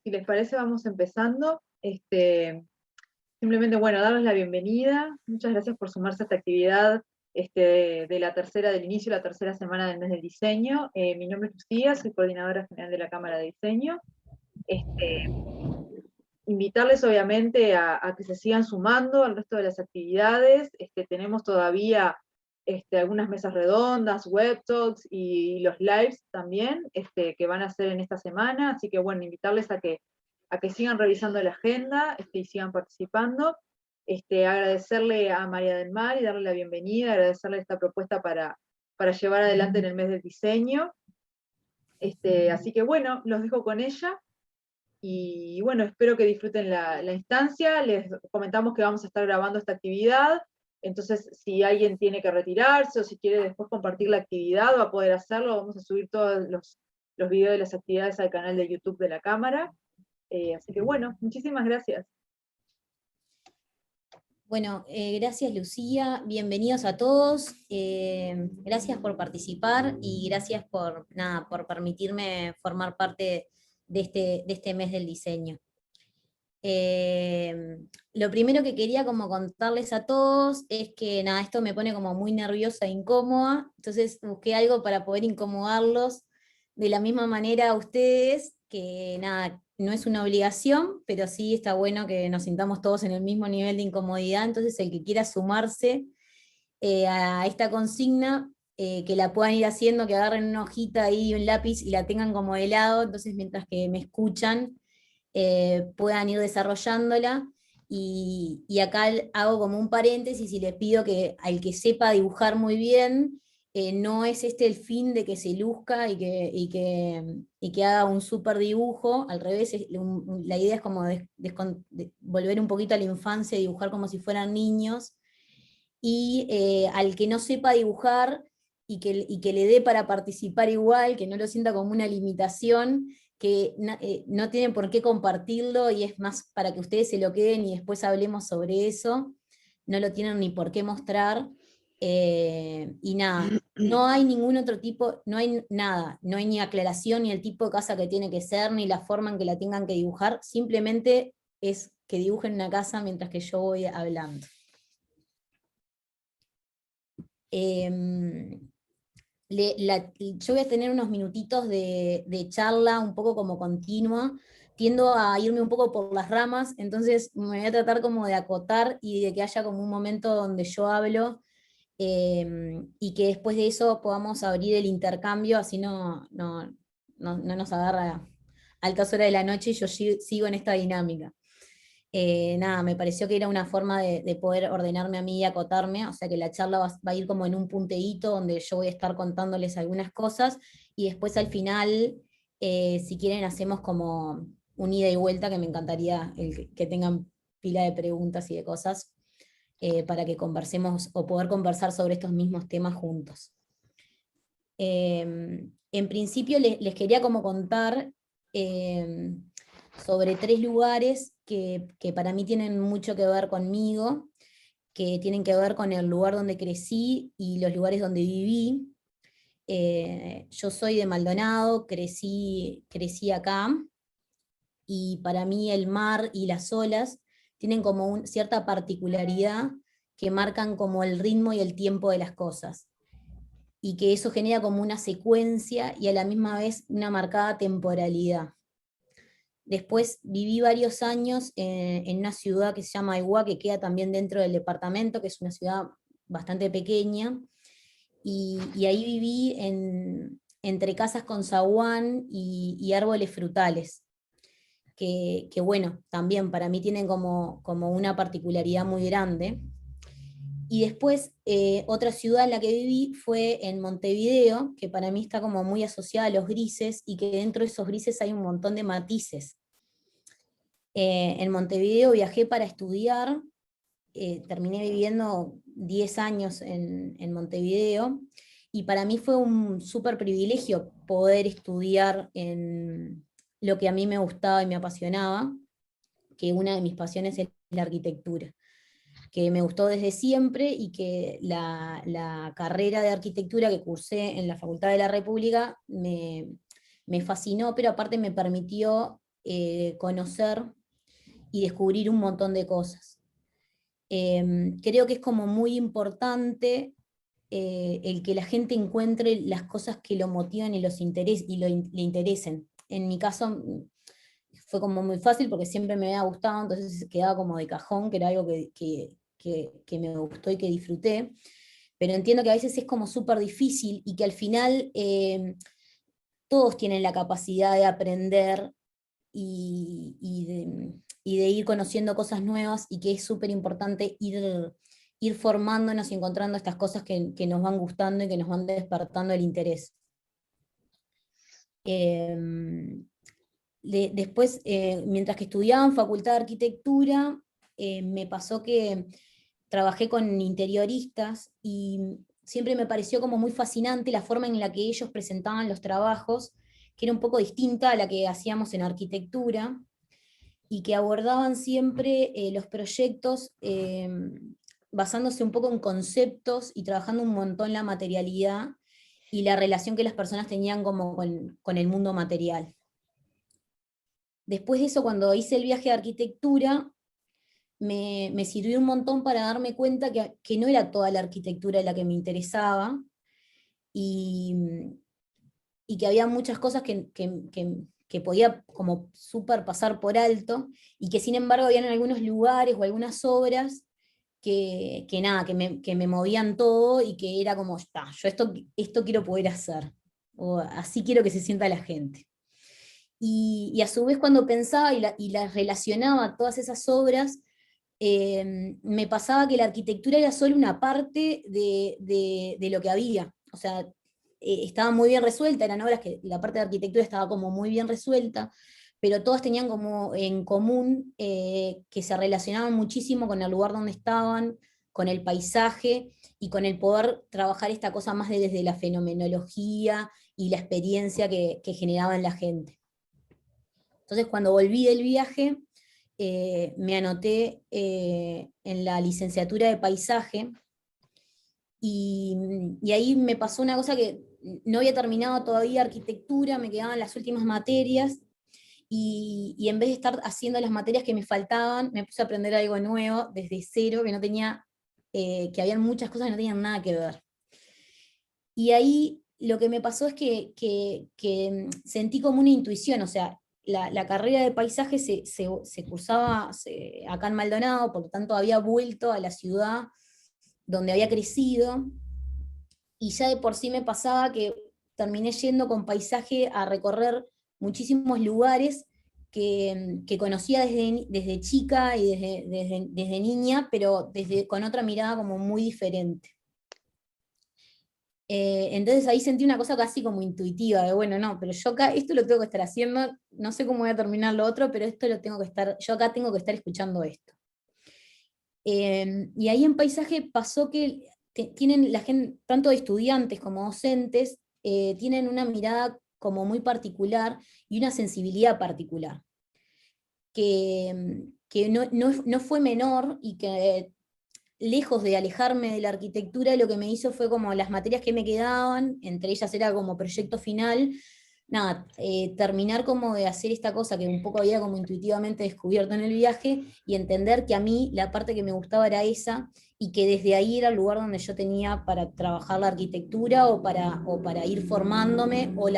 si les parece, vamos empezando. Simplemente, bueno, darles la bienvenida. Muchas gracias por sumarse a esta actividad del inicio de la tercera semana del mes del diseño. Mi nombre es Lucía, soy coordinadora general de la Cámara de Diseño. Invitarles obviamente a que se sigan sumando al resto de las actividades. Tenemos todavía algunas mesas redondas, web talks y los lives también, que van a hacer en esta semana, así que bueno, invitarles a que sigan revisando la agenda y sigan participando. Agradecerle a María del Mar y darle la bienvenida, agradecerle esta propuesta para llevar adelante en el mes del diseño. Así que bueno, los dejo con ella. Y bueno, espero que disfruten la instancia. Les comentamos que vamos a estar grabando esta actividad, entonces si alguien tiene que retirarse o si quiere después compartir la actividad va a poder hacerlo. Vamos a subir todos los videos de las actividades al canal de YouTube de la Cámara. Así que bueno, muchísimas gracias. Bueno, gracias Lucía, bienvenidos a todos, gracias por participar y gracias por permitirme formar parte de este mes del diseño. Lo primero que quería como contarles a todos es que esto me pone como muy nerviosa e incómoda, entonces busqué algo para poder incomodarlos de la misma manera a ustedes, que no es una obligación, pero sí está bueno que nos sintamos todos en el mismo nivel de incomodidad, entonces el que quiera sumarse a esta consigna, que la puedan ir haciendo, que agarren una hojita ahí, un lápiz y la tengan como de lado, entonces mientras que me escuchan, puedan ir desarrollándola. Y acá hago como un paréntesis y les pido que al que sepa dibujar muy bien, no es el fin de que se luzca y que haga un súper dibujo, al revés, la idea es como de volver un poquito a la infancia, dibujar como si fueran niños, y al que no sepa dibujar y que le dé para participar igual, que no lo sienta como una limitación, que no tienen por qué compartirlo y es más para que ustedes se lo queden y después hablemos sobre eso, no lo tienen ni por qué mostrar. Y nada, no hay ningún otro tipo, no hay nada, no hay ni aclaración ni el tipo de casa que tiene que ser, ni la forma en que la tengan que dibujar, simplemente es que dibujen una casa mientras que yo voy hablando. Yo voy a tener unos minutitos de charla un poco como continua, tiendo a irme un poco por las ramas, entonces me voy a tratar como de acotar y de que haya como un momento donde yo hablo, y que después de eso podamos abrir el intercambio, así no nos agarra a altas horas de la noche y yo sigo en esta dinámica. Me pareció que era una forma de poder ordenarme a mí y acotarme, o sea que la charla va a ir como en un punteíto donde yo voy a estar contándoles algunas cosas, y después al final, si quieren, hacemos como un ida y vuelta, que me encantaría que tengan pila de preguntas y de cosas, para que conversemos o poder conversar sobre estos mismos temas juntos. En principio les quería como contar sobre 3 lugares que para mí tienen mucho que ver conmigo, que tienen que ver con el lugar donde crecí y los lugares donde viví. Yo soy de Maldonado, crecí acá, y para mí el mar y las olas tienen como cierta particularidad que marcan como el ritmo y el tiempo de las cosas, y que eso genera como una secuencia y a la misma vez una marcada temporalidad. Después viví varios años en una ciudad que se llama Aiguá, que queda también dentro del departamento, que es una ciudad bastante pequeña, y ahí viví entre casas con zaguán y árboles frutales, que bueno, también para mí tienen como una particularidad muy grande. Y después, otra ciudad en la que viví fue en Montevideo, que para mí está como muy asociada a los grises, y que dentro de esos grises hay un montón de matices. En Montevideo viajé para estudiar, terminé viviendo 10 años en Montevideo, y para mí fue un súper privilegio poder estudiar en lo que a mí me gustaba y me apasionaba, que una de mis pasiones es la arquitectura, que me gustó desde siempre, y que la carrera de arquitectura que cursé en la Facultad de la República me fascinó, pero aparte me permitió conocer y descubrir un montón de cosas. Creo que es como muy importante el que la gente encuentre las cosas que lo motivan y, le interesen. En mi caso fue como muy fácil porque siempre me había gustado, entonces quedaba como de cajón, que era algo que me gustó y que disfruté, pero entiendo que a veces es como súper difícil y que al final todos tienen la capacidad de aprender y de ir conociendo cosas nuevas, y que es súper importante ir formándonos y encontrando estas cosas que nos van gustando y que nos van despertando el interés. Después, mientras que estudiaba en Facultad de Arquitectura, me pasó que trabajé con interioristas y siempre me pareció como muy fascinante la forma en la que ellos presentaban los trabajos, que era un poco distinta a la que hacíamos en arquitectura, y que abordaban siempre los proyectos basándose un poco en conceptos y trabajando un montón la materialidad y la relación que las personas tenían como con el mundo material. Después de eso, cuando hice el viaje de arquitectura, me sirvió un montón para darme cuenta que no era toda la arquitectura la que me interesaba, y, y que había muchas cosas que podía como súper pasar por alto, y que sin embargo habían algunos lugares o algunas obras nada, que me movían todo, y que era como, está, yo esto quiero poder hacer, o así quiero que se sienta la gente. Y a su vez, cuando pensaba y las relacionaba todas esas obras, me pasaba que la arquitectura era solo una parte de lo que había. O sea, estaba muy bien resuelta, eran obras que la parte de arquitectura estaba como muy bien resuelta, pero todas tenían como en común que se relacionaban muchísimo con el lugar donde estaban, con el paisaje y con el poder trabajar esta cosa más desde la fenomenología y la experiencia que generaba en la gente. Entonces, cuando volví del viaje, me anoté en la licenciatura de paisaje, y ahí me pasó una cosa: que no había terminado todavía arquitectura, me quedaban las últimas materias, y en vez de estar haciendo las materias que me faltaban, me puse a aprender algo nuevo desde cero, que no tenía, que habían muchas cosas que no tenían nada que ver. Y ahí lo que me pasó es que sentí como una intuición. O sea, la carrera de paisaje se cursaba acá en Maldonado, por lo tanto había vuelto a la ciudad donde había crecido, y ya de por sí me pasaba que terminé yendo con paisaje a recorrer muchísimos lugares que conocía desde chica y desde niña, pero con otra mirada como muy diferente. Entonces ahí sentí una cosa casi como intuitiva, de bueno, no, pero yo acá esto lo tengo que estar haciendo, no sé cómo voy a terminar lo otro, pero esto lo tengo que estar, yo acá tengo que estar escuchando esto. Y ahí en paisaje pasó que tienen la gente, tanto de estudiantes como docentes, tienen una mirada como muy particular y una sensibilidad particular, que no fue menor, y que lejos de alejarme de la arquitectura, lo que me hizo fue como las materias que me quedaban, entre ellas era como proyecto final, nada, terminar como de hacer esta cosa que un poco había como intuitivamente descubierto en el viaje, y entender que a mí la parte que me gustaba era esa, y que desde ahí era el lugar donde yo tenía para trabajar la arquitectura, o para ir formándome, o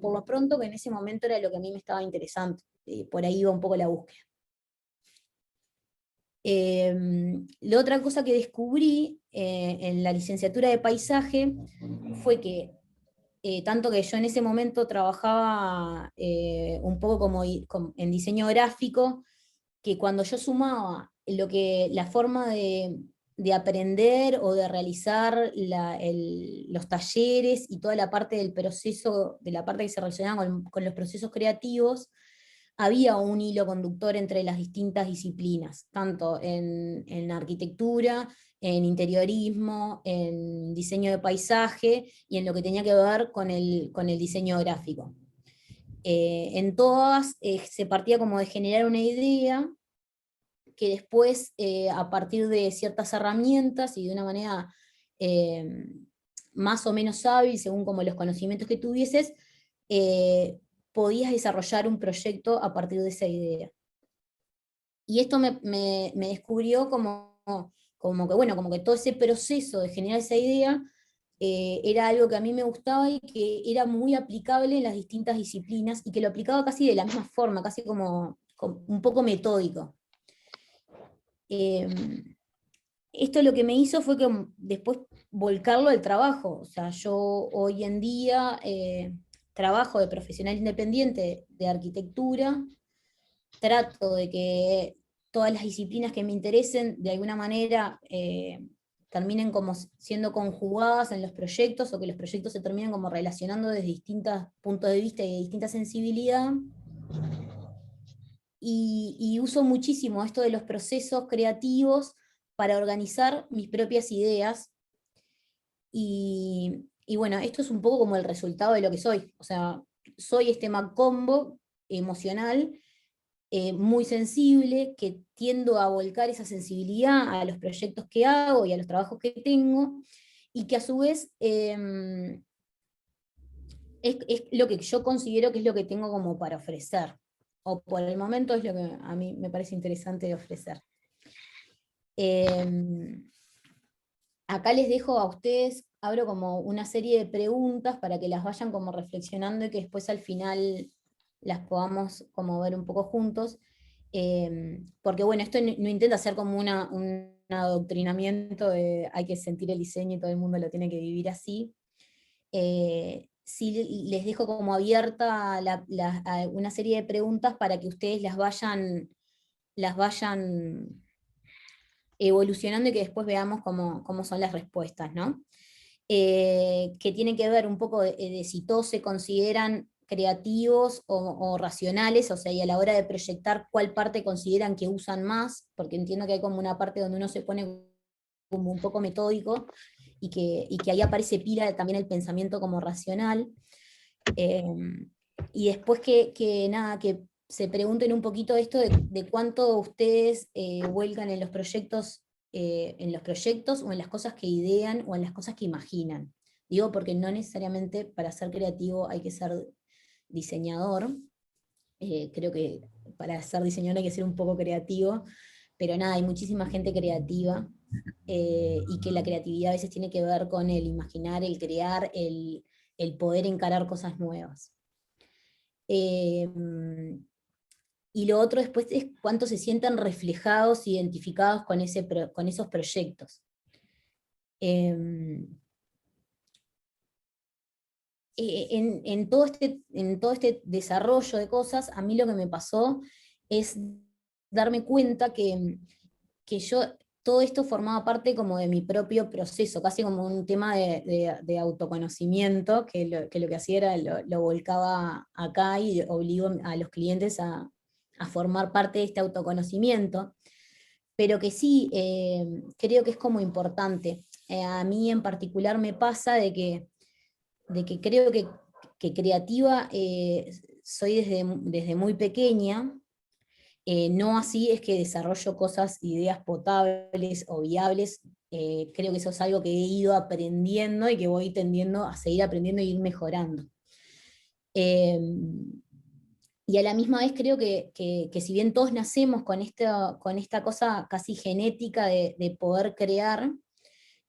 por lo pronto que en ese momento era lo que a mí me estaba interesando. Por ahí iba un poco la búsqueda. La otra cosa que descubrí en la licenciatura de paisaje fue que, tanto que yo en ese momento trabajaba un poco en diseño gráfico, que cuando yo sumaba la forma de aprender o de realizar los talleres y toda la parte del proceso, de la parte que se relacionaba con los procesos creativos, había un hilo conductor entre las distintas disciplinas, tanto en arquitectura, en interiorismo, en diseño de paisaje y en lo que tenía que ver con el diseño gráfico. En todas se partía como de generar una idea que después, a partir de ciertas herramientas y de una manera más o menos hábil, según como los conocimientos que tuvieses, podías desarrollar un proyecto a partir de esa idea. Y esto me descubrió como que, bueno, como que todo ese proceso de generar esa idea era algo que a mí me gustaba y que era muy aplicable en las distintas disciplinas, y que lo aplicaba casi de la misma forma, casi como un poco metódico. Esto lo que me hizo fue que después volcarlo al trabajo. O sea, yo hoy en día trabajo de profesional independiente de arquitectura, trato de que todas las disciplinas que me interesen de alguna manera terminen como siendo conjugadas en los proyectos, o que los proyectos se terminen como relacionando desde distintos puntos de vista y de distinta sensibilidad. Y uso muchísimo esto de los procesos creativos para organizar mis propias ideas. Y bueno, esto es un poco como el resultado de lo que soy. O sea, soy este Macombo emocional, muy sensible, que tiendo a volcar esa sensibilidad a los proyectos que hago y a los trabajos que tengo, y que a su vez es lo que yo considero que es lo que tengo como para ofrecer, o por el momento es lo que a mí me parece interesante de ofrecer. Acá les dejo a ustedes, abro como una serie de preguntas para que las vayan como reflexionando, y que después al final las podamos como ver un poco juntos. Porque bueno, esto no intenta ser como un adoctrinamiento de hay que sentir el diseño y todo el mundo lo tiene que vivir así. Sí les dejo como abierta una serie de preguntas para que ustedes las vayan evolucionando, y que después veamos cómo son las respuestas, ¿no? Que tienen que ver un poco de si todos se consideran creativos o racionales, o sea, y a la hora de proyectar cuál parte consideran que usan más, porque entiendo que hay como una parte donde uno se pone como un poco metódico, y que ahí aparece pila también el pensamiento como racional. Y después nada, que se pregunten un poquito esto de cuánto ustedes vuelcan en los proyectos o en las cosas que idean o en las cosas que imaginan. Digo, porque no necesariamente para ser creativo hay que ser diseñador. Creo que para ser diseñador hay que ser un poco creativo, pero nada, hay muchísima gente creativa, y que la creatividad a veces tiene que ver con el imaginar, el crear, el poder encarar cosas nuevas. Y lo otro después es cuánto se sientan reflejados, identificados con esos proyectos. En todo este desarrollo de cosas, a mí lo que me pasó es darme cuenta que yo, todo esto formaba parte como de mi propio proceso, casi como un tema de autoconocimiento, que lo que hacía era lo volcaba acá y obligo a los clientes a formar parte de este autoconocimiento, pero que sí, creo que es como importante. A mí en particular me pasa de que creo que creativa soy desde muy pequeña. No así es que desarrollo cosas, ideas potables o viables. Creo que eso es algo que he ido aprendiendo y que voy tendiendo a seguir aprendiendo e ir mejorando. Y a la misma vez creo que si bien todos nacemos con esta cosa casi genética de poder crear,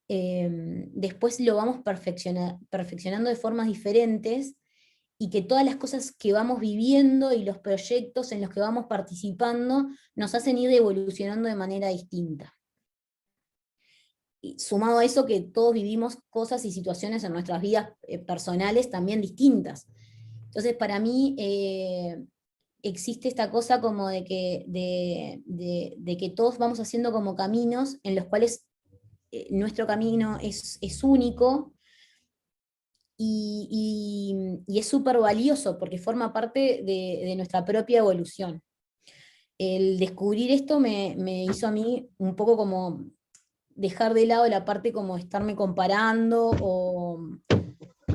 después lo vamos perfeccionando de formas diferentes, y que todas las cosas que vamos viviendo y los proyectos en los que vamos participando nos hacen ir evolucionando de manera distinta. Y sumado a eso, que todos vivimos cosas y situaciones en nuestras vidas personales también distintas. Entonces, para mí existe esta cosa como de que todos vamos haciendo como caminos en los cuales nuestro camino es único, y es súper valioso porque forma parte de nuestra propia evolución. El descubrir esto me hizo a mí un poco como dejar de lado la parte como estarme comparando,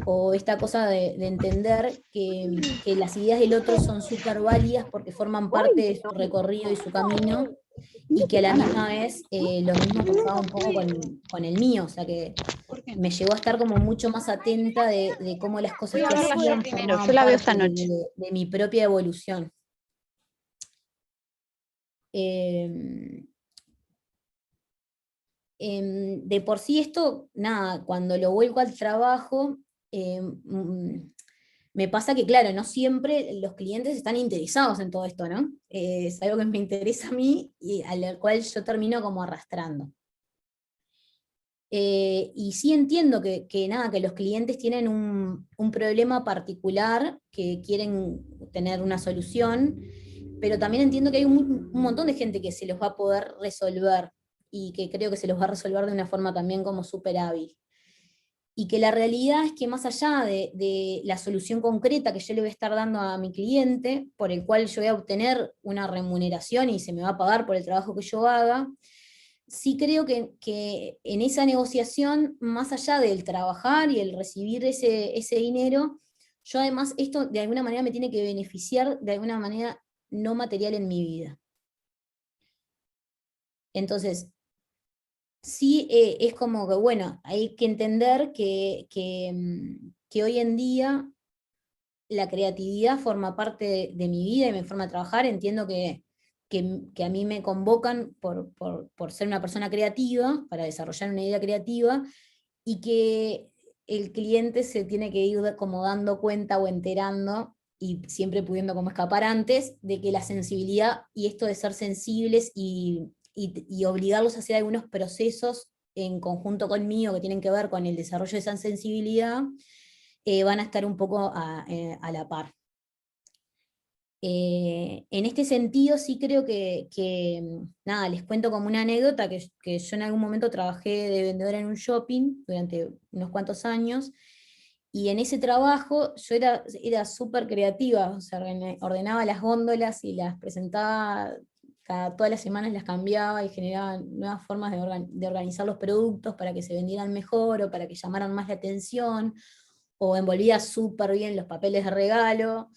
o esta cosa de entender que las ideas del otro son súper válidas porque forman parte de su recorrido y su camino, y que a la misma vez lo mismo pasaba un poco con el mío. O sea, que me llevó a estar como mucho más atenta de cómo las cosas Voy a que ver la hacían serie primero, yo formaban la veo parte esta noche. de mi propia evolución. Eh, de por sí esto, nada, cuando lo vuelco al trabajo, me pasa que, claro, no siempre los clientes están interesados en todo esto, ¿no? Es algo que me interesa a mí y al cual yo termino como arrastrando. Y sí entiendo nada, que los clientes tienen un problema particular, que quieren tener una solución, pero también entiendo que hay un montón de gente que se los va a poder resolver, y que creo que se los va a resolver de una forma también como súper hábil. Y que la realidad es que más allá de la solución concreta que yo le voy a estar dando a mi cliente, por el cual yo voy a obtener una remuneración y se me va a pagar por el trabajo que yo haga, sí creo que en esa negociación, más allá del trabajar y el recibir ese dinero, yo además esto de alguna manera me tiene que beneficiar de alguna manera no material en mi vida. Entonces, sí, es como que, bueno, hay que entender que hoy en día la creatividad forma parte de mi vida y mi forma de trabajar. Entiendo que a mí me convocan por ser una persona creativa, para desarrollar una idea creativa, y que el cliente se tiene que ir como dando cuenta o enterando, y siempre pudiendo como escapar antes, de que la sensibilidad y esto de ser sensibles y obligarlos a hacer algunos procesos en conjunto conmigo que tienen que ver con el desarrollo de esa sensibilidad, van a estar un poco a la par. En este sentido sí creo nada, les cuento como una anécdota, que yo en algún momento trabajé de vendedora en un shopping durante unos cuantos años, y en ese trabajo yo era súper creativa, o sea, ordenaba las góndolas y las presentaba, todas las semanas las cambiaba y generaba nuevas formas de organizar los productos para que se vendieran mejor o para que llamaran más la atención, o envolvía súper bien los papeles de regalo.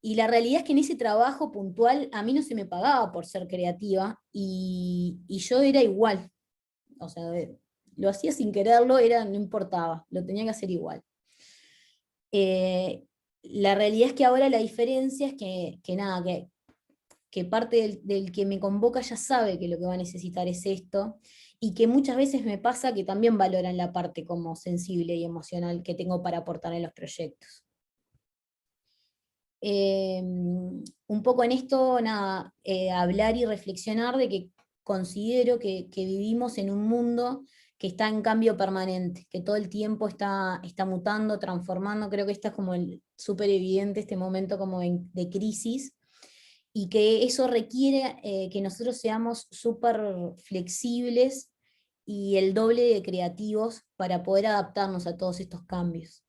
Y la realidad es que en ese trabajo puntual a mí no se me pagaba por ser creativa, y yo era igual. O sea, lo hacía sin quererlo, no importaba, lo tenía que hacer igual. La realidad es que ahora la diferencia es que nada, que parte del que me convoca ya sabe que lo que va a necesitar es esto, y que muchas veces me pasa que también valoran la parte como sensible y emocional que tengo para aportar en los proyectos. Un poco en esto, nada, hablar y reflexionar de que considero que vivimos en un mundo que está en cambio permanente, que todo el tiempo está mutando, transformando. Creo que esto es como súper evidente, este momento como de crisis, y que eso requiere que nosotros seamos súper flexibles y el doble de creativos para poder adaptarnos a todos estos cambios.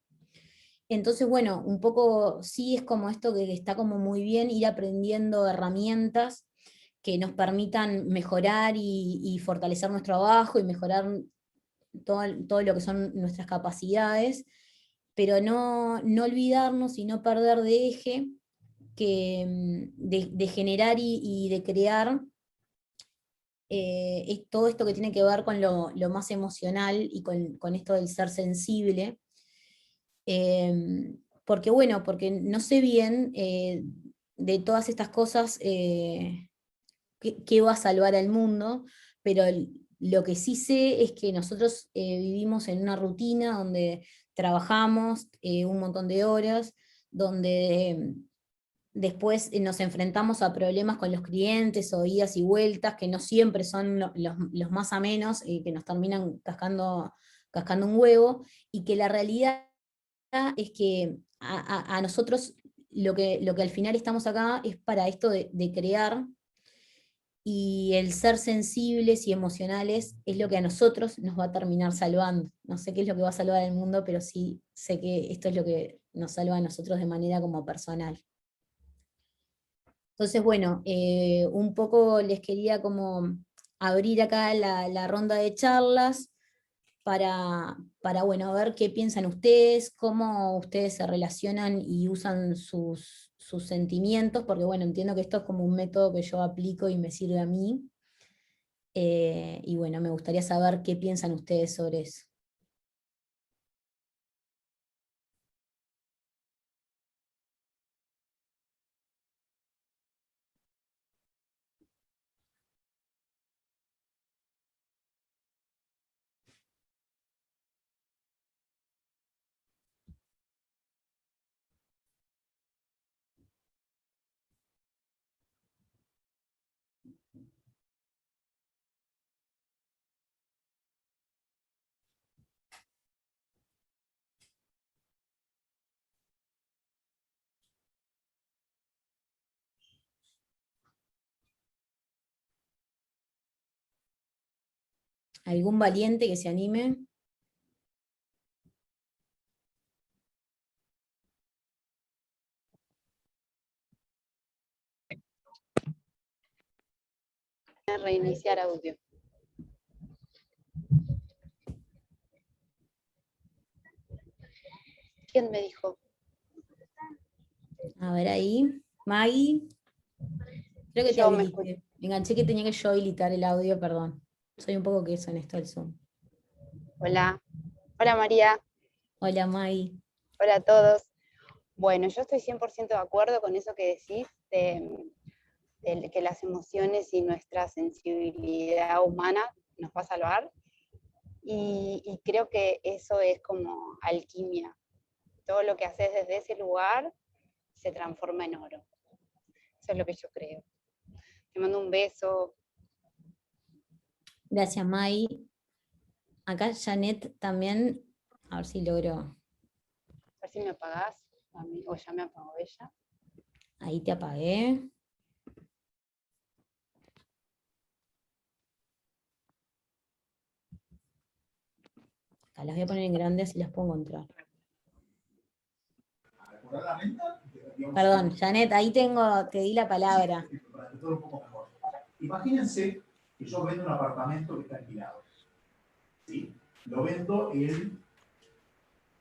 Entonces, bueno, un poco sí es como esto, que está como muy bien ir aprendiendo herramientas que nos permitan mejorar y fortalecer nuestro trabajo y mejorar todo lo que son nuestras capacidades, pero no olvidarnos y no perder de eje de generar y de crear, es todo esto que tiene que ver con lo más emocional y con esto del ser sensible. Porque bueno, porque no sé bien de todas estas cosas qué va a salvar al mundo, pero lo que sí sé es que nosotros vivimos en una rutina donde trabajamos un montón de horas, donde después nos enfrentamos a problemas con los clientes o idas y vueltas que no siempre son los más amenos y que nos terminan cascando un huevo, y que la realidad es que a nosotros lo que al final estamos acá es para esto de crear, y el ser sensibles y emocionales es lo que a nosotros nos va a terminar salvando. No sé qué es lo que va a salvar al mundo, pero sí sé que esto es lo que nos salva a nosotros de manera como personal. Entonces, bueno, un poco les quería como abrir acá la ronda de charlas para, bueno, ver qué piensan ustedes, cómo ustedes se relacionan y usan sus sentimientos, porque bueno, entiendo que esto es como un método que yo aplico y me sirve a mí. Y bueno, me gustaría saber qué piensan ustedes sobre eso. ¿Algún valiente que se anime? Reiniciar audio. ¿Quién me dijo? A ver ahí. Maggie. Creo que te Yo me habilité. Me enganché que tenía que yo habilitar el audio, perdón. Soy un poco queso en esto del Zoom. Hola. Hola María. Hola Maggie. Hola a todos. Bueno, yo estoy 100% de acuerdo con eso que decís, de que las emociones y nuestra sensibilidad humana nos va a salvar. Y creo que eso es como alquimia. Todo lo que haces desde ese lugar se transforma en oro. Eso es lo que yo creo. Te mando un beso. Gracias Maggie. Acá Janet también. A ver si logro. A ver si me apagás a mí, o ya me apagó ella. Ahí te apagué. Acá las voy a poner en grande así las puedo encontrar. Perdón, Janet, ahí te di la palabra. Imagínense que yo vendo un apartamento que está alquilado. ¿Sí? Lo vendo el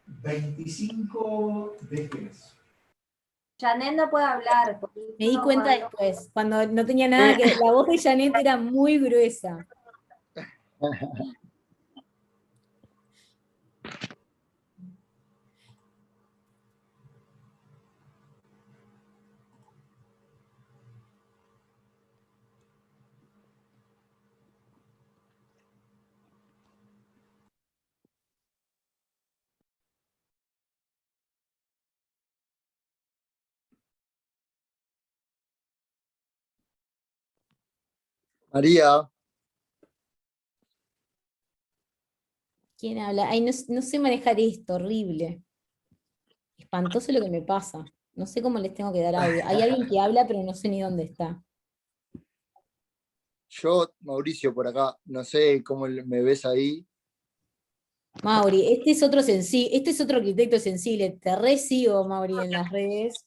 25 de este mes. Janet no puede hablar. Me di cuenta después, cuando no tenía nada que... La voz de Janet era muy gruesa. María, ¿Quién habla? Ay, no, no sé manejar esto, horrible. Espantoso lo que me pasa. No sé cómo les tengo que dar audio. Hay alguien que habla, pero no sé ni dónde está. yo, Mauricio, por acá, no sé cómo me ves ahí. Mauri, este es otro este es otro arquitecto sensible. Te recibo, Mauri, en las redes,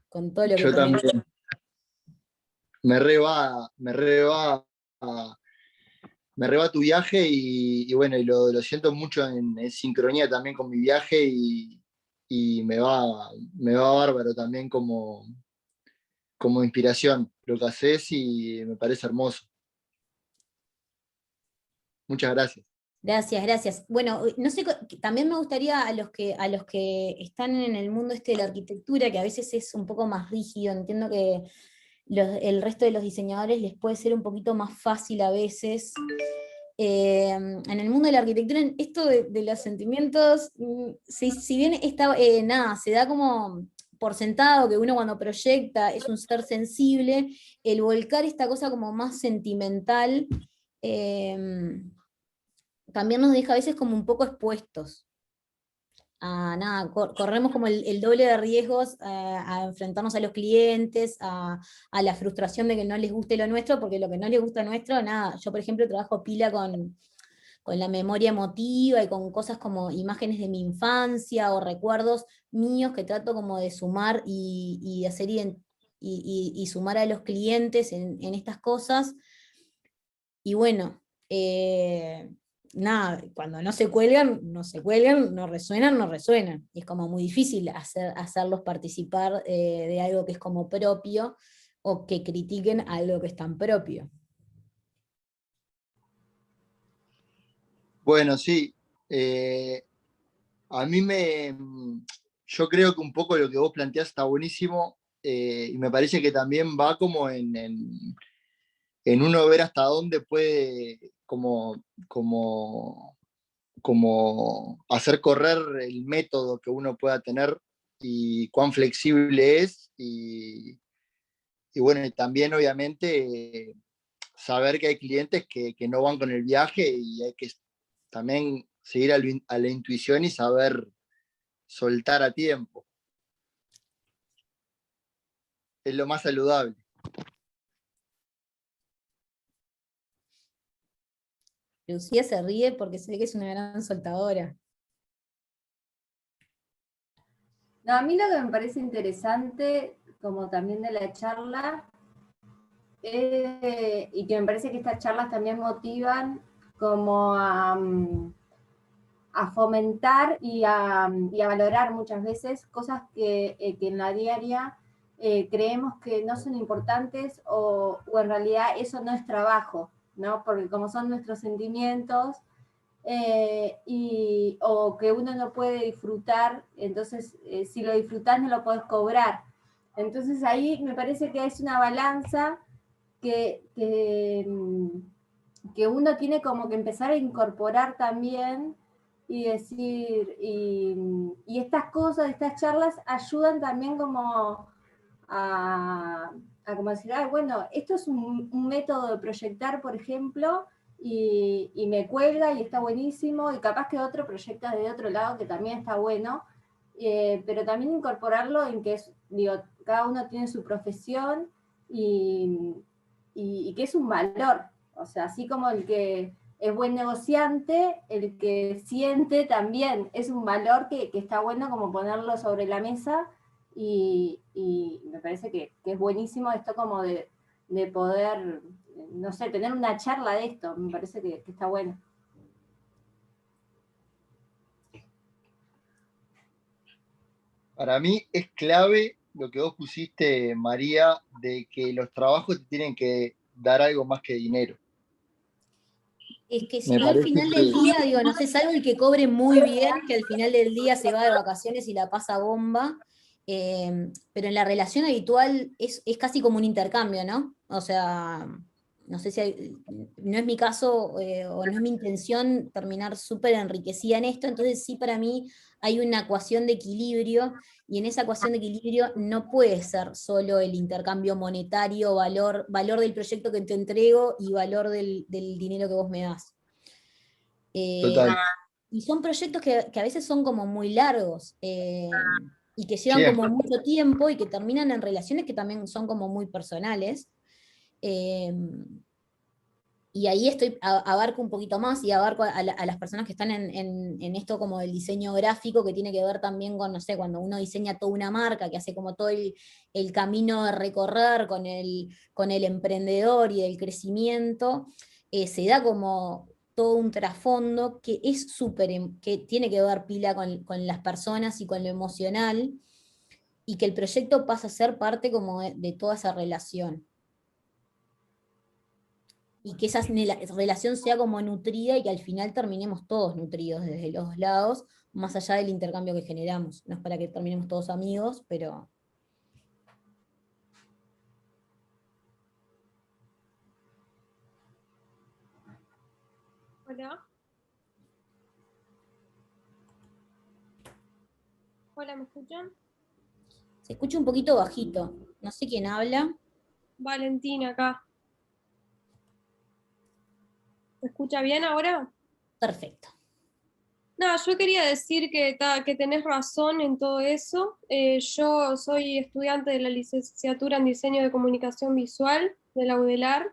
con todo lo que Yo pones. también. Me re va tu viaje y bueno, y lo siento mucho en sincronía también con mi viaje y me va bárbaro también como inspiración lo que haces y me parece hermoso. Muchas gracias. Gracias, gracias. Bueno, no sé, también me gustaría a los que están en el mundo este de la arquitectura, que a veces es un poco más rígido, entiendo que el resto de los diseñadores les puede ser un poquito más fácil a veces. En el mundo de la arquitectura, esto de los sentimientos, si bien está, nada, se da como por sentado que uno cuando proyecta es un ser sensible, el volcar esta cosa como más sentimental, también nos deja a veces como un poco expuestos. Nada, corremos como el doble de riesgos a enfrentarnos a los clientes, a la frustración de que no les guste lo nuestro, porque lo que no les gusta nuestro, nada, yo por ejemplo trabajo pila con la memoria emotiva y con cosas como imágenes de mi infancia o recuerdos míos que trato como de sumar y hacer y sumar a los clientes en estas cosas. Y bueno, nada, cuando no se cuelgan, no se cuelgan, no resuenan, no resuenan. Y es como muy difícil hacerlos participar de algo que es como propio o que critiquen algo que es tan propio. Bueno, sí. A mí yo creo que un poco lo que vos planteás está buenísimo y me parece que también va como en uno ver hasta dónde puede como hacer correr el método que uno pueda tener y cuán flexible es y bueno, y también obviamente saber que hay clientes que no van con el viaje y hay que también seguir a la intuición y saber soltar a tiempo. Es lo más saludable. Lucía se ríe porque se ve que es una gran soltadora. No, a mí lo que me parece interesante, como también de la charla, y que me parece que estas charlas también motivan como a fomentar y a valorar muchas veces cosas que en la diaria creemos que no son importantes o en realidad eso no es trabajo, ¿no? Porque como son nuestros sentimientos, o que uno no puede disfrutar, entonces si lo disfrutás no lo podés cobrar. Entonces ahí me parece que es una balanza que uno tiene como que empezar a incorporar también y decir, y estas cosas, estas charlas ayudan también como a como decir, bueno, esto es un método de proyectar, por ejemplo, y me cuelga y está buenísimo, y capaz que otro proyecta de otro lado que también está bueno, pero también incorporarlo en que digo, cada uno tiene su profesión y que es un valor, o sea, así como el que es buen negociante, el que siente también es un valor que está bueno como ponerlo sobre la mesa y me parece que es buenísimo esto como de poder, no sé, tener una charla de esto, me parece que está bueno. Para mí es clave lo que vos pusiste, María, de que los trabajos te tienen que dar algo más que dinero. Es que si Me no al parece final que del día, digo, no sé, salvo el que cobre muy bien, que al final del día se va de vacaciones y la pasa bomba, pero en la relación habitual es casi como un intercambio, ¿no? O sea, no sé si no es mi caso o no es mi intención terminar súper enriquecida en esto, entonces sí para mí hay una ecuación de equilibrio, y en esa ecuación de equilibrio no puede ser solo el intercambio monetario, valor del proyecto que te entrego y valor del dinero que vos me das. Eh, total. y son proyectos que a veces son como muy largos y que llevan como Siempre. mucho tiempo y que terminan en relaciones que también son como muy personales. Eh, y ahí abarco un poquito más y abarco a las personas que están en esto como del diseño gráfico, que tiene que ver también con, no sé, cuando uno diseña toda una marca, que hace como todo el camino de recorrer con el emprendedor y el crecimiento, se da como todo un trasfondo que es súper, que tiene que ver pila con las personas y con lo emocional, y que el proyecto pasa a ser parte como de toda esa relación y que esa relación sea como nutrida y que al final terminemos todos nutridos desde los dos lados, más allá del intercambio que generamos. No es para que terminemos todos amigos, pero... Hola. Hola, ¿me escuchan? Se escucha un poquito bajito. No sé quién habla. Valentina acá. ¿Me escucha bien ahora? Perfecto. No, yo quería decir que tenés razón en todo eso. Yo soy estudiante de la licenciatura en Diseño de Comunicación Visual de la UDELAR,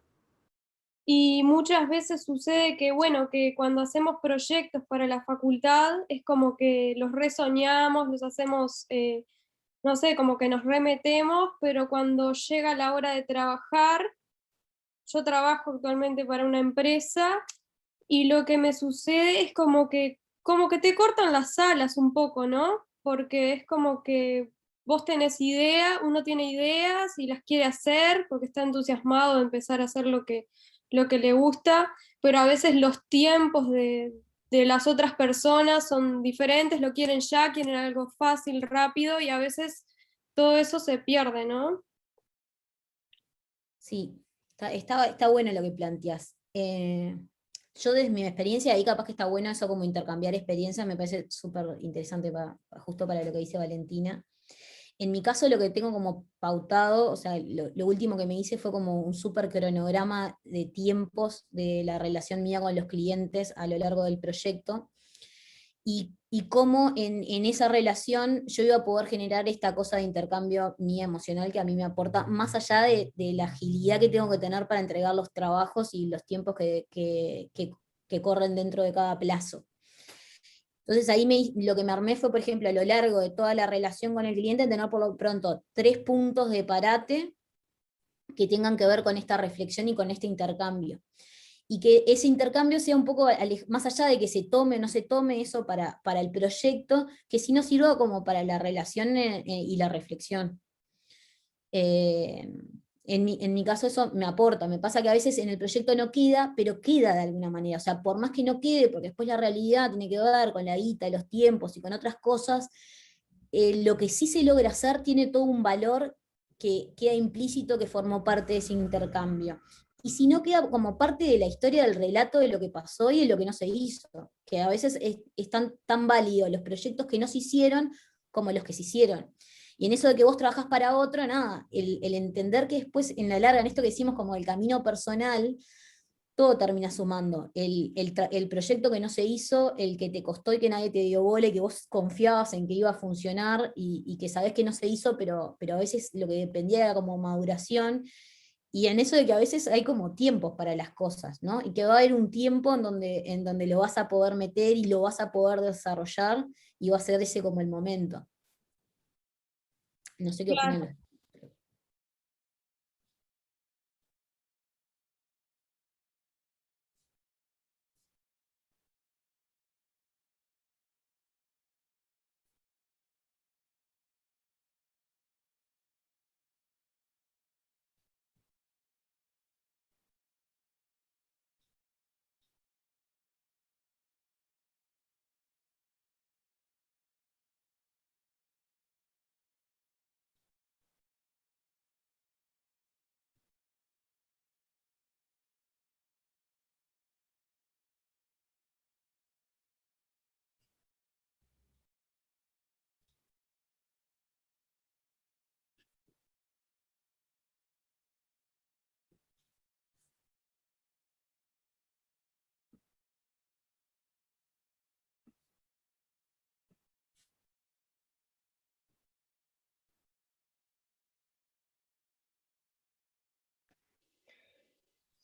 y muchas veces sucede que, bueno, que cuando hacemos proyectos para la facultad es como que los resoñamos, los hacemos, no sé, como que nos remetemos, pero cuando llega la hora de trabajar, yo trabajo actualmente para una empresa y lo que me sucede es como que te cortan las alas un poco, ¿no? Porque es como que vos tenés idea, uno tiene ideas y las quiere hacer porque está entusiasmado de empezar a hacer lo que le gusta, pero a veces los tiempos de las otras personas son diferentes, lo quieren ya, quieren algo fácil, rápido, y a veces todo eso se pierde, ¿no? Sí, está bueno lo que planteas. Yo desde mi experiencia, ahí capaz que está bueno eso como intercambiar experiencias, me parece súper interesante justo para lo que dice Valentina. En mi caso lo que tengo como pautado, o sea, lo último que me hice fue como un súper cronograma de tiempos de la relación mía con los clientes a lo largo del proyecto, y cómo en esa relación yo iba a poder generar esta cosa de intercambio mía emocional que a mí me aporta, más allá de la agilidad que tengo que tener para entregar los trabajos y los tiempos que que corren dentro de cada plazo. Entonces ahí lo que me armé fue, por ejemplo, a lo largo de toda la relación con el cliente, tener por lo pronto 3 puntos de parate que tengan que ver con esta reflexión y con este intercambio. Y que ese intercambio sea un poco, más allá de que se tome o no se tome eso para el proyecto, que sí nos sirva como para la relación y la reflexión. En mi caso eso me aporta, me pasa que a veces en el proyecto no queda, pero queda de alguna manera, o sea, por más que no quede, porque después la realidad tiene que ver con la guita, los tiempos y con otras cosas, lo que sí se logra hacer tiene todo un valor que queda implícito que formó parte de ese intercambio. Y si no, queda como parte de la historia del relato de lo que pasó y de lo que no se hizo, que a veces es tan válido los proyectos que no se hicieron como los que se hicieron. Y en eso de que vos trabajás para otro, nada, el entender que después en la larga, en esto que decimos como el camino personal, todo termina sumando. El proyecto que no se hizo, el que te costó y que nadie te dio bola y que vos confiabas en que iba a funcionar y que sabés que no se hizo, pero a veces lo que dependía era como maduración. Y en eso de que a veces hay como tiempos para las cosas, ¿no? Y que va a haber un tiempo en donde lo vas a poder meter y lo vas a poder desarrollar y va a ser ese como el momento. No sé qué Claro. opinan.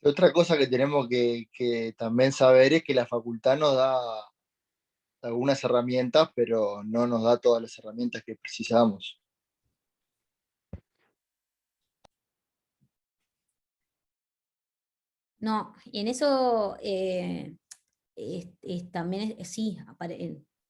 Otra cosa que tenemos que también saber es que la facultad nos da algunas herramientas, pero no nos da todas las herramientas que precisamos. No, y en eso también sí,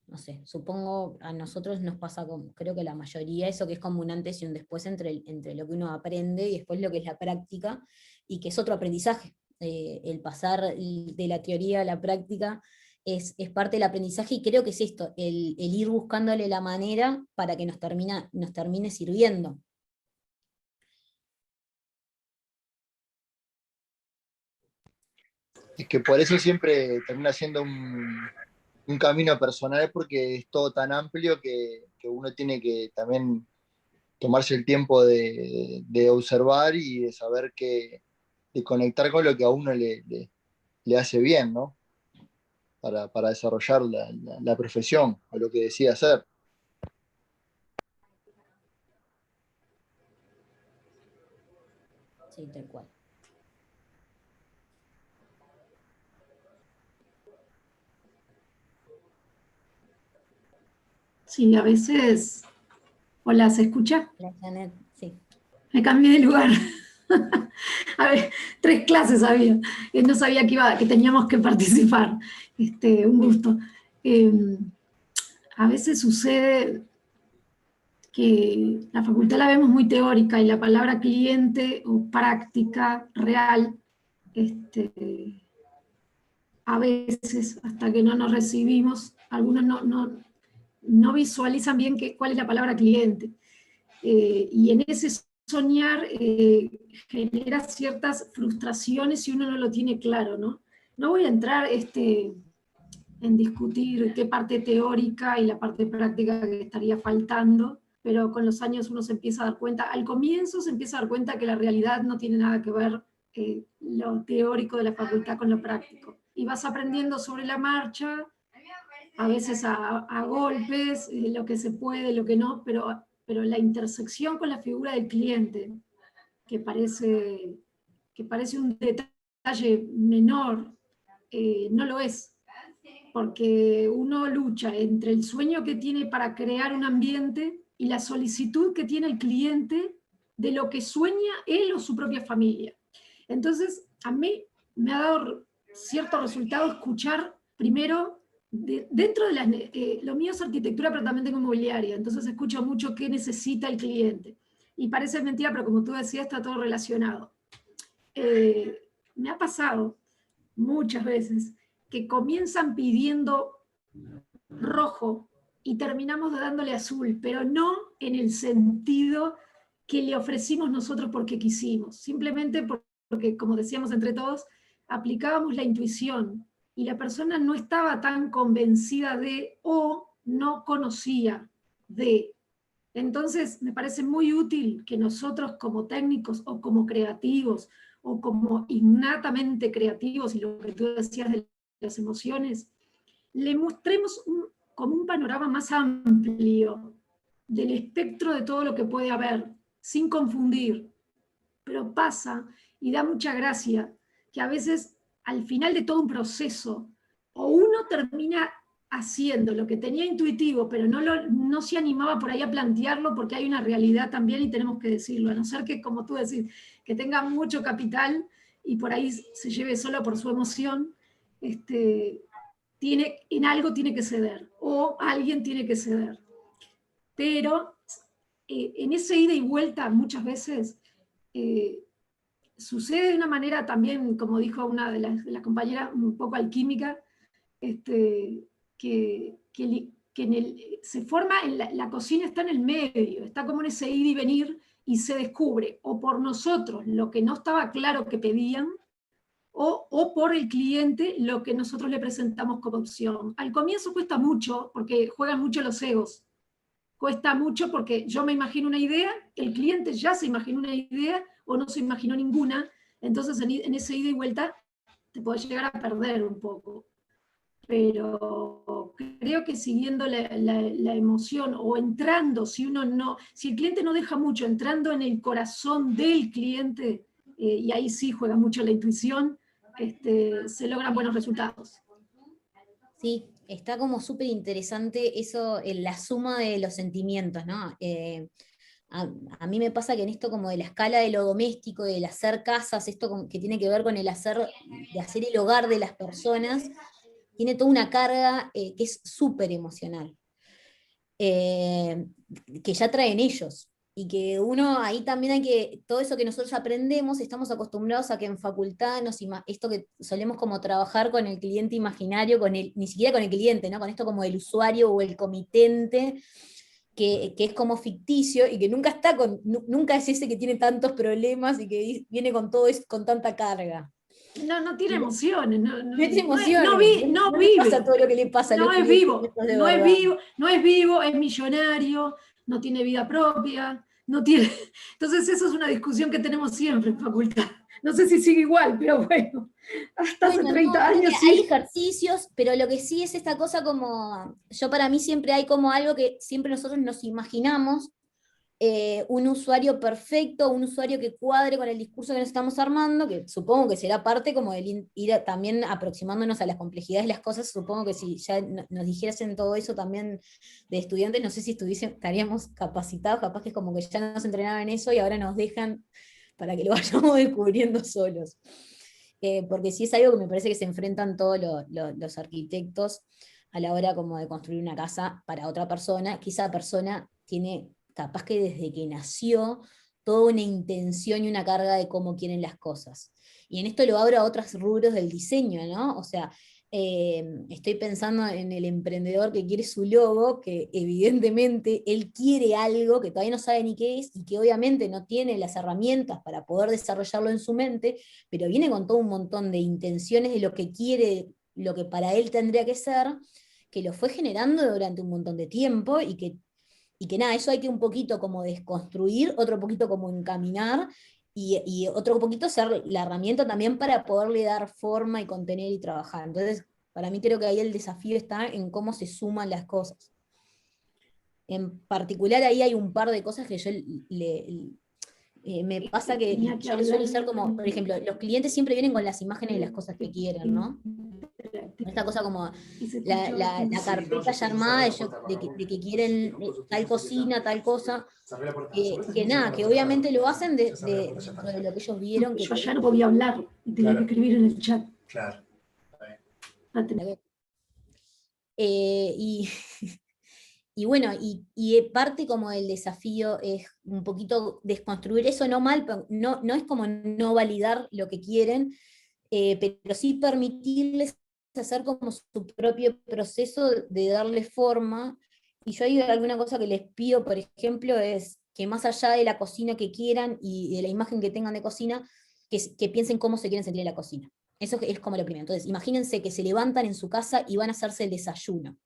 no sé, supongo a nosotros nos pasa como, creo que la mayoría, eso que es como un antes y un después entre lo que uno aprende y después lo que es la práctica, y que es otro aprendizaje. El pasar de la teoría a la práctica es parte del aprendizaje, y creo que es esto, el ir buscándole la manera para que nos termine sirviendo. Es que por eso siempre termina siendo un camino personal, porque es todo tan amplio que uno tiene que también tomarse el tiempo de observar y de saber de conectar con lo que a uno le hace bien, ¿no? Para desarrollar la profesión o lo que decida hacer. Sí, tal cual. Sí, a veces. Hola, ¿se escucha? La Janet, sí. Me cambié de lugar. A ver, 3 clases había. No sabía que teníamos que participar. Un gusto. A veces sucede que la facultad la vemos muy teórica y la palabra cliente o práctica real, a veces, hasta que no nos recibimos, algunos no visualizan bien cuál es la palabra cliente. Y en ese soñar genera ciertas frustraciones si uno no lo tiene claro, ¿no? No voy a entrar en discutir qué parte teórica y la parte práctica que estaría faltando, pero con los años uno se empieza a dar cuenta, al comienzo se empieza a dar cuenta que la realidad no tiene nada que ver lo teórico de la facultad con lo práctico. Y vas aprendiendo sobre la marcha, a veces a golpes, lo que se puede, lo que no, pero la intersección con la figura del cliente, que parece un detalle menor, no lo es, porque uno lucha entre el sueño que tiene para crear un ambiente y la solicitud que tiene el cliente de lo que sueña él o su propia familia. Entonces, a mí me ha dado cierto resultado escuchar primero, dentro de lo mío es arquitectura, pero también tengo inmobiliaria, entonces escucho mucho qué necesita el cliente. Y parece mentira, pero como tú decías, está todo relacionado. Me ha pasado muchas veces que comienzan pidiendo rojo y terminamos dándole azul, pero no en el sentido que le ofrecimos nosotros porque quisimos, simplemente porque, como decíamos entre todos, aplicábamos la intuición y la persona no estaba tan convencida de o no conocía de. Entonces, me parece muy útil que nosotros como técnicos o como creativos o como innatamente creativos, y lo que tú decías de las emociones, le mostremos como un panorama más amplio del espectro de todo lo que puede haber, sin confundir. Pero pasa, y da mucha gracia, que a veces al final de todo un proceso, o uno termina haciendo lo que tenía intuitivo, pero no se animaba por ahí a plantearlo porque hay una realidad también y tenemos que decirlo, a no ser que, como tú decís, que tenga mucho capital y por ahí se lleve solo por su emoción, en algo tiene que ceder, o alguien tiene que ceder. Pero en ese ida y vuelta muchas veces sucede de una manera también, como dijo una de las compañeras, un poco alquímica, se forma, la cocina está en el medio, está como en ese ir y venir, y se descubre, o por nosotros, lo que no estaba claro que pedían, o por el cliente, lo que nosotros le presentamos como opción. Al comienzo cuesta mucho, porque juegan mucho los egos. Cuesta mucho porque yo me imagino una idea, el cliente ya se imaginó una idea, o no se imaginó ninguna, entonces en ese ida y vuelta te puedes llegar a perder un poco. Pero creo que siguiendo la emoción, o entrando, si el cliente no deja mucho, entrando en el corazón del cliente, y ahí sí juega mucho la intuición, se logran buenos resultados. Sí, está como súper interesante eso, la suma de los sentimientos, ¿no? A mí me pasa que en esto como de la escala de lo doméstico, del hacer casas, esto que tiene que ver con el hacer el hogar de las personas, tiene toda una carga que es súper emocional, que ya traen ellos, y que uno ahí también todo eso que nosotros aprendemos, estamos acostumbrados a que en facultad, esto que solemos como trabajar con el cliente imaginario, ni siquiera con el cliente, ¿no? Con esto como el usuario o el comitente, que es como ficticio, y que nunca es ese que tiene tantos problemas y que viene con con tanta carga. No tiene emociones, No tiene emociones. No vive. Pasa todo lo que le pasa a los es vivo, no es vivo, es millonario, no tiene vida propia, no tiene. Entonces eso es una discusión que tenemos siempre en facultad. No sé si sigue igual, pero bueno, hasta hace 30 años sí. Hay ejercicios, pero lo que sí es esta cosa como, para mí siempre hay como algo que siempre nosotros nos imaginamos, un usuario perfecto, un usuario que cuadre con el discurso que nos estamos armando, que supongo que será parte como del ir también aproximándonos a las complejidades de las cosas. Supongo que si ya nos dijesen todo eso también de estudiantes, no sé si estaríamos capacitados, capaz que es como que ya nos entrenaban en eso y ahora nos dejan para que lo vayamos descubriendo solos. Porque sí es algo que me parece que se enfrentan todos los arquitectos a la hora como de construir una casa para otra persona, que esa persona tiene capaz que desde que nació toda una intención y una carga de cómo quieren las cosas. Y en esto lo abro a otros rubros del diseño, ¿no? O sea, estoy pensando en el emprendedor que quiere su logo, que evidentemente él quiere algo que todavía no sabe ni qué es, y que obviamente no tiene las herramientas para poder desarrollarlo en su mente, pero viene con todo un montón de intenciones de lo que quiere, lo que para él tendría que ser, que lo fue generando durante un montón de tiempo, y que nada, eso hay que un poquito como desconstruir, otro poquito como encaminar, y otro poquito ser la herramienta también para poderle dar forma y contener y trabajar. Entonces, para mí creo que ahí el desafío está en cómo se suman las cosas. En particular ahí hay un par de cosas que yo me pasa que yo le suelo ser como, por ejemplo, los clientes siempre vienen con las imágenes de las cosas que quieren, ¿no? Esta cosa como Y se la, escuchó la- la bastante. carpeta ya armada de que quieren tal cocina, tal cosa, que nada, que obviamente lo hacen dentro de lo que ellos vieron. Yo allá no podía hablar y tenía que escribir en el chat. Claro. Y, y bueno, y parte como el desafío es un poquito desconstruir eso, no mal, no es como no validar lo que quieren, pero sí permitirles hacer como su propio proceso de darle forma. Y yo hay alguna cosa que les pido, por ejemplo, es que más allá de la cocina que quieran y de la imagen que tengan de cocina, que piensen cómo se quieren sentir en la cocina. Eso es como lo primero. Entonces, imagínense que se levantan en su casa y van a hacerse el desayuno.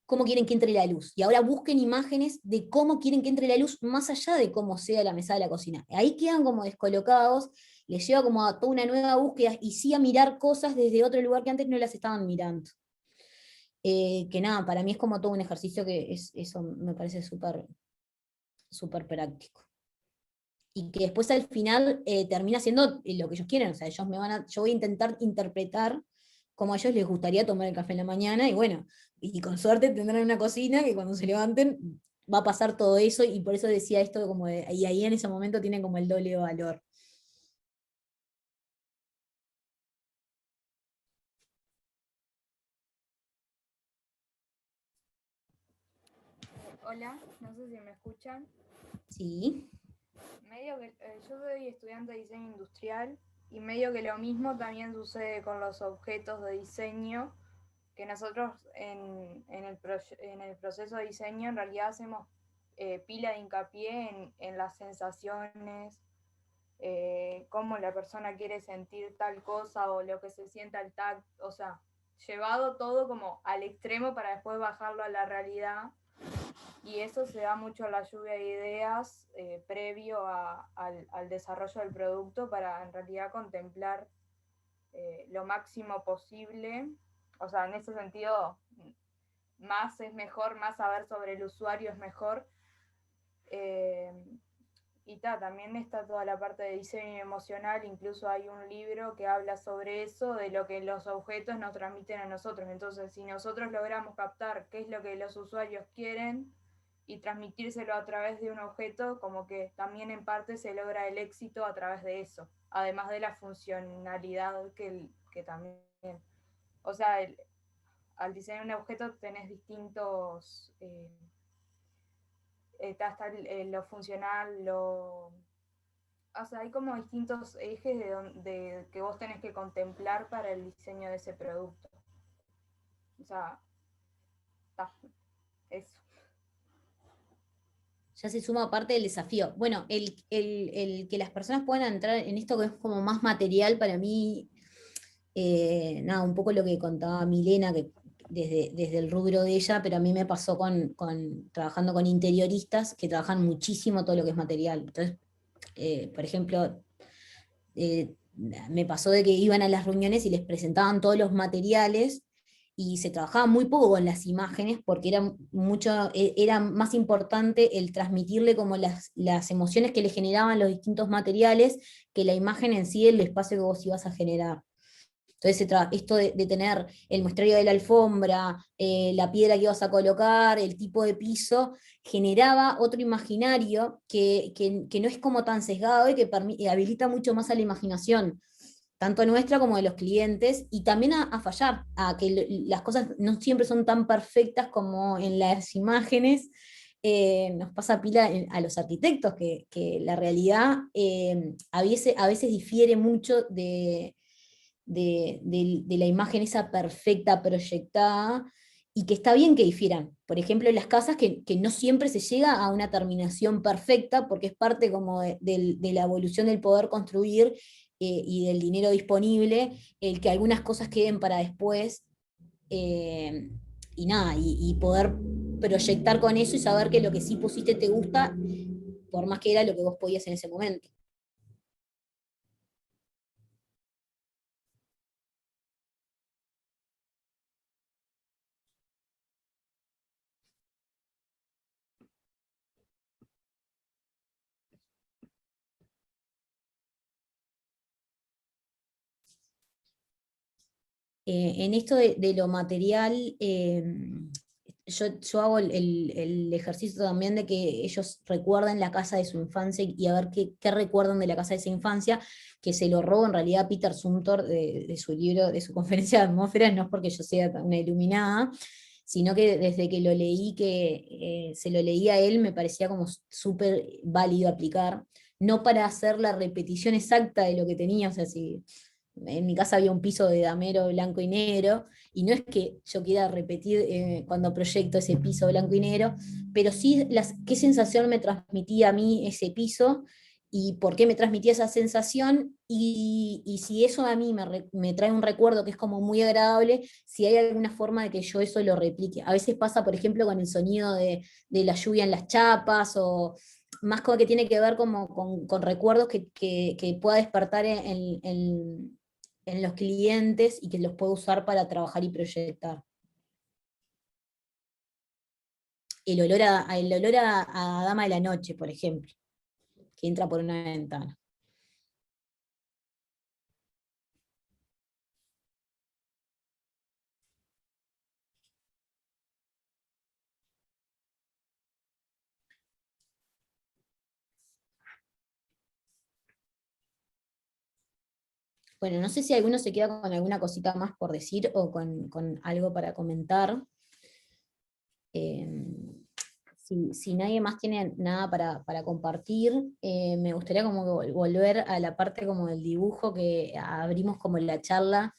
¿Cómo quieren que entre la luz? Y ahora busquen imágenes de cómo quieren que entre la luz más allá de cómo sea la mesa de la cocina. Ahí quedan como descolocados, les lleva como a toda una nueva búsqueda y sí a mirar cosas desde otro lugar que antes no las estaban mirando. Que nada, para mí es como todo un ejercicio que eso me parece súper súper práctico. Y que después al final termina siendo lo que ellos quieren, o sea, yo voy a intentar interpretar cómo a ellos les gustaría tomar el café en la mañana, y bueno, y con suerte tendrán una cocina que cuando se levanten va a pasar todo eso, y por eso decía esto como y ahí en ese momento tienen como el doble valor. Hola, no sé si me escuchan. Sí. Medio que yo soy estudiante de diseño industrial y medio que lo mismo también sucede con los objetos de diseño, que nosotros en el proceso de diseño en realidad hacemos pila de hincapié en las sensaciones, cómo la persona quiere sentir tal cosa o lo que se sienta al tacto, o sea, llevado todo como al extremo para después bajarlo a la realidad. Y eso se da mucho a la lluvia de ideas previo al desarrollo del producto para en realidad contemplar lo máximo posible. O sea, en ese sentido, más es mejor, más saber sobre el usuario es mejor. Y también está toda la parte de diseño emocional, incluso hay un libro que habla sobre eso, de lo que los objetos nos transmiten a nosotros. Entonces, si nosotros logramos captar qué es lo que los usuarios quieren y transmitírselo a través de un objeto, como que también en parte se logra el éxito a través de eso, además de la funcionalidad que también... O sea, al diseñar un objeto tenés distintos... está lo funcional, o sea, hay como distintos ejes que vos tenés que contemplar para el diseño de ese producto. O sea, eso. Ya se suma parte del desafío. Bueno, el que las personas puedan entrar en esto que es como más material para mí, nada, un poco lo que contaba Milena, que desde el rubro de ella, pero a mí me pasó trabajando con interioristas que trabajan muchísimo todo lo que es material. Entonces, por ejemplo, me pasó de que iban a las reuniones y les presentaban todos los materiales y se trabajaba muy poco con las imágenes porque era más importante el transmitirle como las emociones que le generaban los distintos materiales que la imagen en sí, el espacio que vos ibas a generar. Entonces, esto de tener el muestrario de la alfombra, la piedra que ibas a colocar, el tipo de piso, generaba otro imaginario que no es como tan sesgado y que habilita mucho más a la imaginación, tanto nuestra como de los clientes, y también a fallar, a que las cosas no siempre son tan perfectas como en las imágenes. Nos pasa pila a los arquitectos, que la realidad a veces difiere mucho de la imagen esa perfecta, proyectada, y que está bien que difieran. Por ejemplo, en las casas que no siempre se llega a una terminación perfecta, porque es parte como de la evolución del poder construir y del dinero disponible, el que algunas cosas queden para después, y nada, y poder proyectar con eso y saber que lo que sí pusiste te gusta, por más que era lo que vos podías en ese momento. En esto de lo material, yo hago el ejercicio también de que ellos recuerden la casa de su infancia y a ver qué recuerdan de la casa de esa infancia, que se lo robó en realidad Peter Zumthor de su libro, de su conferencia de atmósferas, no es porque yo sea una iluminada, sino que desde que lo leí, que se lo leí a él, me parecía como súper válido aplicar, no para hacer la repetición exacta de lo que tenía, o sea, si en mi casa había un piso de damero blanco y negro, y no es que yo quiera repetir cuando proyecto ese piso blanco y negro, pero sí qué sensación me transmitía a mí ese piso, y por qué me transmitía esa sensación, y si eso a mí me trae un recuerdo que es como muy agradable, si hay alguna forma de que yo eso lo replique. A veces pasa, por ejemplo, con el sonido de la lluvia en las chapas, o más como que tiene que ver como con recuerdos que pueda despertar en los clientes y que los puedo usar para trabajar y proyectar. El olor a Dama de la Noche, por ejemplo, que entra por una ventana. Bueno, no sé si alguno se queda con alguna cosita más por decir o con algo para comentar. Si nadie más tiene nada para compartir, me gustaría como volver a la parte como del dibujo que abrimos como en la charla,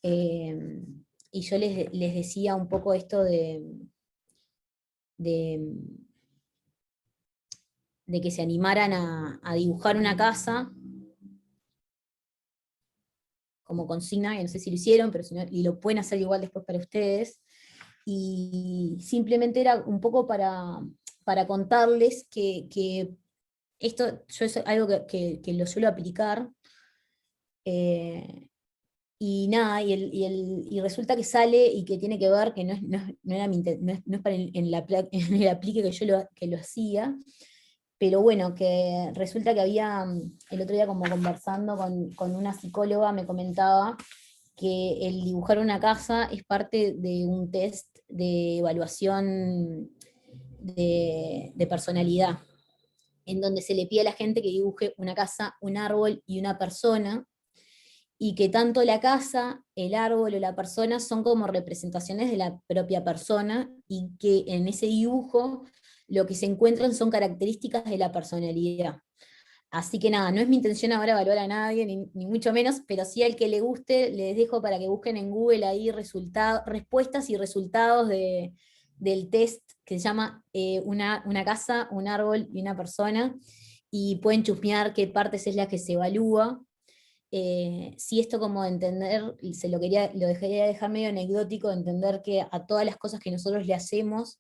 y yo les decía un poco esto de que se animaran a dibujar una casa como consigna, y no sé si lo hicieron, pero si no, y lo pueden hacer igual después para ustedes, y simplemente era un poco para contarles que esto yo es algo que lo suelo aplicar, y nada, y resulta que sale y que tiene que ver, que no es para en el aplique que yo que lo hacía, pero bueno, que resulta que había, el otro día como conversando con una psicóloga, me comentaba que el dibujar una casa es parte de un test de evaluación de personalidad, en donde se le pide a la gente que dibuje una casa, un árbol y una persona, y que tanto la casa, el árbol o la persona son como representaciones de la propia persona, y que en ese dibujo lo que se encuentran son características de la personalidad. Así que nada, no es mi intención ahora evaluar a nadie, ni mucho menos, pero sí al que le guste, les dejo para que busquen en Google ahí respuestas y resultados del test que se llama una casa, un árbol y una persona, y pueden chusmear qué partes es la que se evalúa. Sí, esto como entender, lo dejaría dejar medio anecdótico, entender que a todas las cosas que nosotros le hacemos,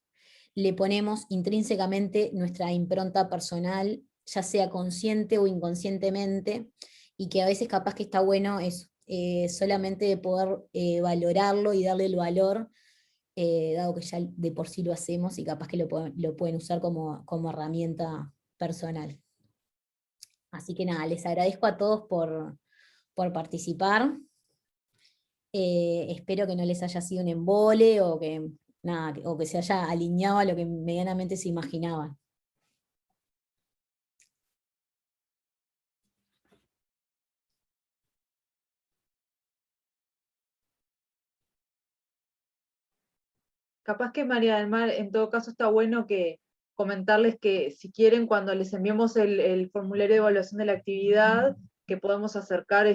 le ponemos intrínsecamente nuestra impronta personal, ya sea consciente o inconscientemente, y que a veces capaz que está bueno eso, solamente de poder valorarlo y darle el valor, dado que ya de por sí lo hacemos, y capaz que lo pueden usar como herramienta personal. Así que nada, les agradezco a todos por participar. Espero que no les haya sido un embole, o que se haya alineado a lo que medianamente se imaginaban. Capaz que María del Mar, en todo caso está bueno que comentarles que si quieren, cuando les enviemos el formulario de evaluación de la actividad, que podemos acercar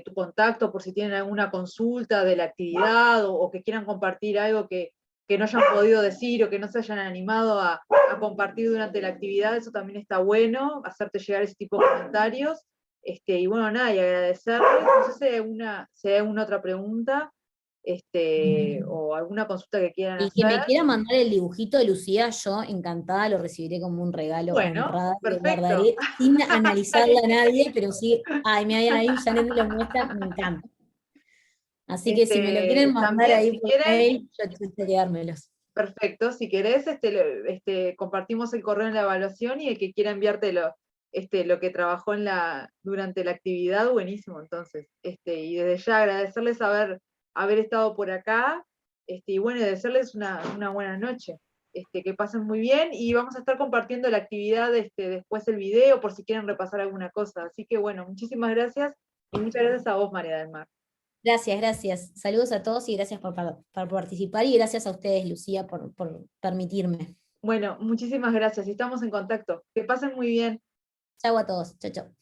tu contacto por si tienen alguna consulta de la actividad, o que quieran compartir algo que no hayan podido decir o que no se hayan animado a compartir durante la actividad. Eso también está bueno, hacerte llegar ese tipo de comentarios. Y bueno, nada, y agradecerles. No sé si hay alguna otra pregunta. O alguna consulta que quieran El que me hacer. quiera mandar el dibujito de Lucía, yo encantada lo recibiré como un regalo, Bueno, honrada, y lo perfecto. guardaré sin analizarla a nadie, pero sí, ay, me vayan ahí, Janet me lo muestra, me encanta. Así que si me lo quieren mandar También, ahí si por quieren, mail, yo intento quedármelos. perfecto. Si querés, compartimos el correo en la evaluación, y el que quiera enviarte lo que trabajó durante la actividad, buenísimo. Entonces, y desde ya agradecerles haber haber estado por acá, y bueno, desearles una buena noche. Que pasen muy bien, y vamos a estar compartiendo la actividad después el video, por si quieren repasar alguna cosa. Así que bueno, muchísimas gracias, y muchas gracias a vos, María del Mar. Gracias, gracias. Saludos a todos y gracias por participar, y gracias a ustedes, Lucía, por permitirme. Bueno, muchísimas gracias, y estamos en contacto. Que pasen muy bien. Chau a todos. Chau, chau.